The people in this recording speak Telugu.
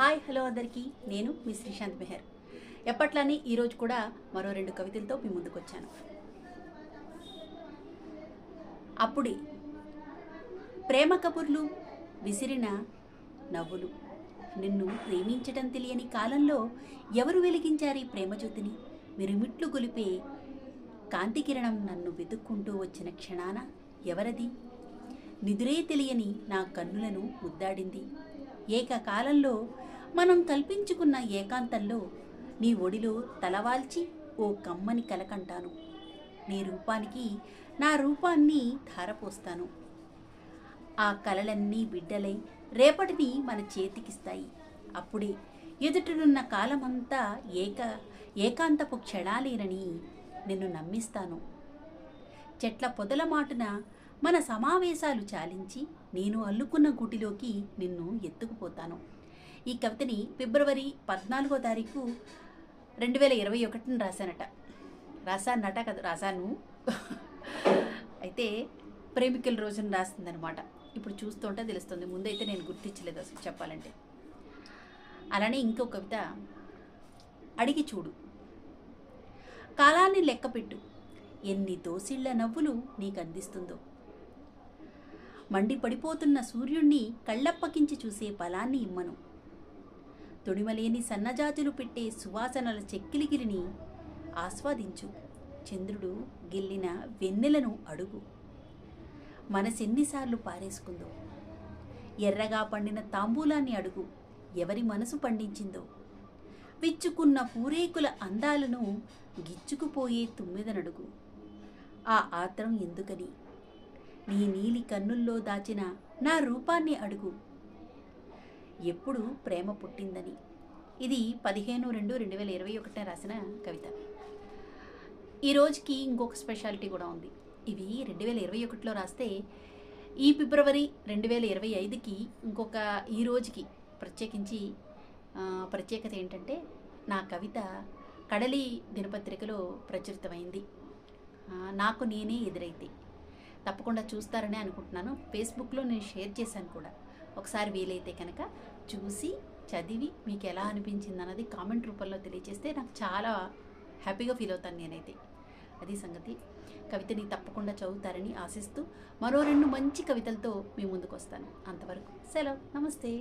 హాయ్ హలో అందరికీ నేను మీ శ్రీశాంత్ మెహర్. ఎప్పట్లానే ఈరోజు కూడా మరో 2 కవితలతో మీ ముందుకు వచ్చాను. అప్పుడే ప్రేమ కబుర్లు విసిరిన నవ్వులు, నిన్ను ప్రేమించటం తెలియని కాలంలో ఎవరు వెలిగించారు ఈ ప్రేమజ్యోతిని? మిరుమిట్లు గొలిపే కాంతి కిరణం నన్ను వెతుక్కుంటూ వచ్చిన క్షణాన ఎవరది? నిదురే తెలియని నా కన్నులను ముద్దాడింది. ఏకకాలంలో మనం కల్పించుకున్న ఏకాంతంలో నీ ఒడిలో తలవాల్చి ఓ కమ్మని కలకంటాను. నీ రూపానికి నా రూపాన్ని ధారపోస్తాను. ఆ కలలన్నీ బిడ్డలై రేపటిని మన చేతికిస్తాయి. అప్పుడే ఎదుటనున్న కాలమంతా ఏకాంతపు క్షణాలేనని నిన్ను నమ్మిస్తాను. చెట్ల పొదల మాటున మన సమావేశాలు చాలించి నేను అల్లుకున్న గుటిలోకి నిన్ను ఎత్తుకుపోతాను. ఈ కవితని ఫిబ్రవరి 14వ తారీఖు 2021 రాశాను. అయితే ప్రేమికుల రోజున రాసిందనమాట. ఇప్పుడు చూస్తుంటే తెలుస్తుంది, ముందైతే నేను గుర్తించలేదు అసలు చెప్పాలంటే. అలానే ఇంకో కవిత, అడిగి చూడు. కాలాన్ని లెక్కపెట్టు, ఎన్ని దోసిళ్ల నవ్వులు నీకు అందిస్తుందో. మండి పడిపోతున్న సూర్యుణ్ణి కళ్ళప్పకించి చూసే బలాన్ని ఇమ్మను. తొడిమలేని సన్నజాజులు పెట్టే సువాసనల చెక్కిలిగిరిని ఆస్వాదించు. చంద్రుడు గిల్లిన వెన్నెలను అడుగు. మనసెన్నిసార్లు పారేసుకుందో. ఎర్రగా పండిన తాంబూలాన్ని అడుగు, ఎవరి మనసు పండించిందో. విచ్చుకున్న పూరేకుల అందాలను గిచ్చుకుపోయే తుమ్మెదనడుగు. ఆ ఆత్రం ఎందుకని? నీ నీలి కన్నుల్లో దాచిన నా రూపాన్ని అడుగు. ఎప్పుడు ప్రేమ పుట్టిందని. ఇది 15/2/2021 రాసిన కవిత. ఈ రోజుకి ఇంకొక స్పెషాలిటీ కూడా ఉంది. ఇవి 2021లో రాస్తే ఈ ఫిబ్రవరి 2025కి ఇంకొక ఈ రోజుకి ప్రత్యేకించి ప్రత్యేకత ఏంటంటే, నా కవిత కడలి దినపత్రికలో ప్రచురితమైంది. నాకు నేనే ఎదురైతే. తప్పకుండా చూస్తారని అనుకుంటున్నాను. ఫేస్బుక్లో నేను షేర్ చేశాను కూడా. ఒకసారి వీలైతే కనుక చూసి చదివి మీకు ఎలా అనిపించింది అన్నది కామెంట్ రూపంలో తెలియజేస్తే నాకు చాలా హ్యాపీగా ఫీల్ అవుతాను నేనైతే. అది సంగతి. కవితని తప్పకుండా చదువుతారని ఆశిస్తూ మరో 2 మంచి కవితలతో మీ ముందుకు వస్తాను. అంతవరకు సెలవు. నమస్తే.